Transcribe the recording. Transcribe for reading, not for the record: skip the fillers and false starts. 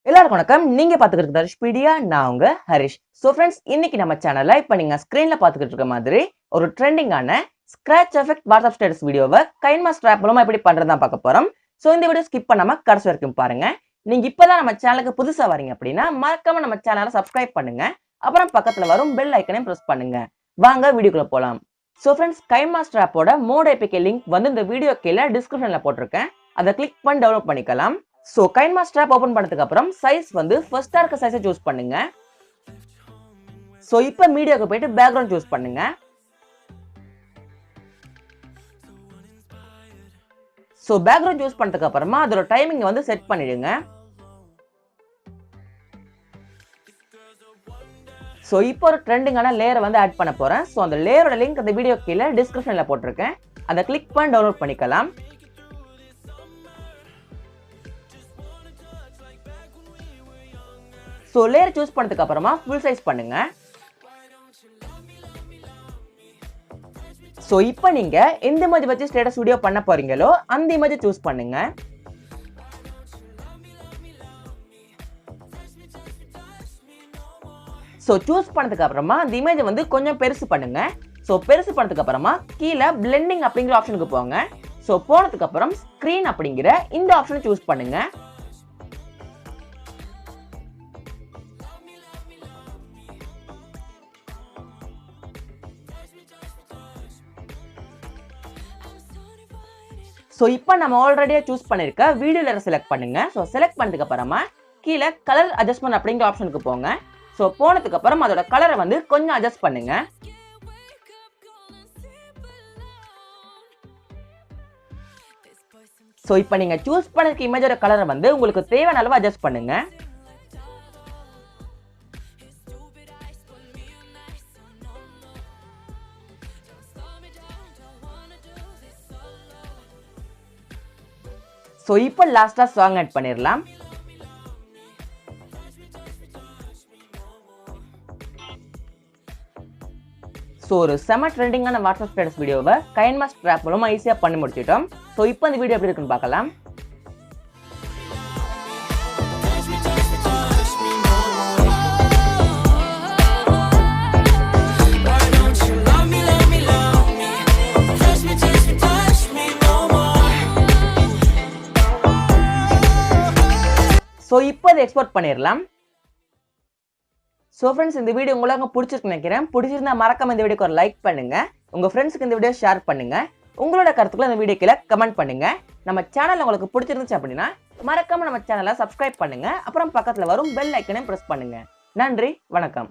எல்லாருக்கும் வணக்கம். நீங்க பாத்துக்கிட்டு தர்ஷ்பீடியா, நான் உங்க ஹரிஷ். சோ ஃப்ரெண்ட்ஸ், இன்னைக்கு நம்ம சேனல்ல இப்ப நீங்க ஸ்கிரீன்ல பாத்துக்கிட்டு இருக்க மாதிரி ஒரு ட்ரெண்டிங்கான ஸ்கிராட்ச் எஃபெக்ட் வாட்ஸ்அப் ஸ்டேட்டஸ் வீடியோவை கைன்மாஸ்டர் ஆப் மூலமா எப்படி பண்றதுதான் பார்க்க போறோம். சோ இந்த வீடியோ ஸ்கிப் பண்ணாம கடைசி வரைக்கும் பாருங்க. நீங்க இப்பதான் நம்ம சேனலுக்கு புதுசா வரீங்க அப்படின்னா மறக்காம நம்ம சேனலை சப்ஸ்கிரைப் பண்ணுங்க. அப்புறம் பக்கத்துல வரும் பெல் ஐக்கனையும் பிரஸ் பண்ணுங்க. வாங்க வீடியோக்குள்ள போலாம். சோ ஃப்ரெண்ட்ஸ், கைன்மாஸ்டர் ஆப்போட மோட் ஏபிகே லிங்க் வந்து இந்த வீடியோ கீழே டிஸ்கிரிப்ஷன்ல போட்டிருக்கேன். அதை கிளிக் பண்ணி டவுன்லோட் பண்ணிக்கலாம். சோ கைன்மாஸ்டர் ஆப் ஓபன் பண்ணதுக்கு அப்புறம் சைஸ் வந்து ஃபர்ஸ்டா இருக்க சைஸை சூஸ் பண்ணுங்க. சோ இப்போ மீடியாக்கு போயிட்டு பேக்ரவுண்ட் சூஸ் பண்ணுங்க. சோ பேக்ரவுண்ட் சூஸ் பண்ணதுக்கு அப்புறமா அதோட டைமிங் வந்து செட் பண்ணிடுங்க. சோ இப்போ ஒரு ட்ரெண்டிங்கான லேயரை வந்து ஆட் பண்ண போறேன். சோ அந்த லேயரோட லிங்க் அந்த வீடியோ கீழே டிஸ்கிரிப்ஷன்ல போட்டிருக்கேன். அதை கிளிக் பண்ணி டவுன்லோட் பண்ணிக்கலாம். சோ லேயர் சூஸ் பண்ணதுக்கு அப்புறமா ஃபுல் சைஸ் பண்ணுங்க. சோ இப்போ நீங்க எந்த இமேஜ் வச்சு ஸ்டேட்டஸ் வீடியோ பண்ண போறீங்களோ அந்த இமேஜ் சூஸ் பண்ணுங்க. சோ சூஸ் பண்ணதுக்கு அப்புறமா அந்த இமேஜ் வந்து கொஞ்சம் பெருசு பண்ணுங்க. சோ பெருசு பண்ணதுக்கு அப்புறமா கீழே பிளெண்டிங் அப்படிங்கிற ஆப்ஷனுக்கு போங்க. சோ போனதுக்கு அப்புறம் ஸ்கிரீன் அப்படிங்கிற இந்த ஆப்ஷனை சூஸ் பண்ணுங்க. சோ இப்போ நம்ம ஆல்ரெடியா சூஸ் பண்ணிருக்க வீடியோ லேயர் செலக்ட் பண்ணுங்க. சோ செலக்ட் பண்ணதுக்கு அப்புறமா கீழே கலர் அட்ஜஸ்ட்மென்ட் அப்படிங்கிற ஆப்ஷனுக்கு போங்க. சோ போனதுக்கு அப்புறம் அதோட கலரை வந்து கொஞ்சம் அட்ஜஸ்ட் பண்ணுங்க. சோ இப்போ நீங்க சூஸ் பண்ணிருக்க இமேஜோட கலரை வந்து உங்களுக்கு தேவையான அளவு அட்ஜஸ்ட் பண்ணுங்க. சோ இப்போ லாஸ்டா சாங் ஆட் பண்ணிரலாம். சோ ஒரு செம ட்ரெண்டிங்கான வாட்ஸ்அப் ஸ்டேட்டஸ் வீடியோவை கைன்மாஸ்டர் ஆப் மூலமா ஈஸியா பண்ணி முடிச்சிட்டோம். சோ இப்போ இந்த வீடியோ எப்படி இருக்குன்னு பார்க்கலாம். சோ இப்போ அதை எக்ஸ்போர்ட் பண்ணிடலாம். சோ ஃப்ரெண்ட்ஸ், இந்த வீடியோ உங்களுக்கு பிடிச்சிருக்கு நினைக்கிறேன். பிடிச்சிருந்தா மறக்காம இந்த வீடியோக்கு ஒரு லைக் பண்ணுங்க. உங்க ஃப்ரெண்ட்ஸ்க்கு இந்த வீடியோ ஷேர் பண்ணுங்க. உங்களோட கருத்துக்களை இந்த வீடியோ கீழே கமெண்ட் பண்ணுங்க. நம்ம சேனல் உங்களுக்கு பிடிச்சிருந்துச்சு அப்படின்னா மறக்காம நம்ம சேனலை சப்ஸ்கிரைப் பண்ணுங்க. அப்புறம் பக்கத்துல வரும் பெல் ஐக்கனையும் பிரஸ் பண்ணுங்க. நன்றி, வணக்கம்.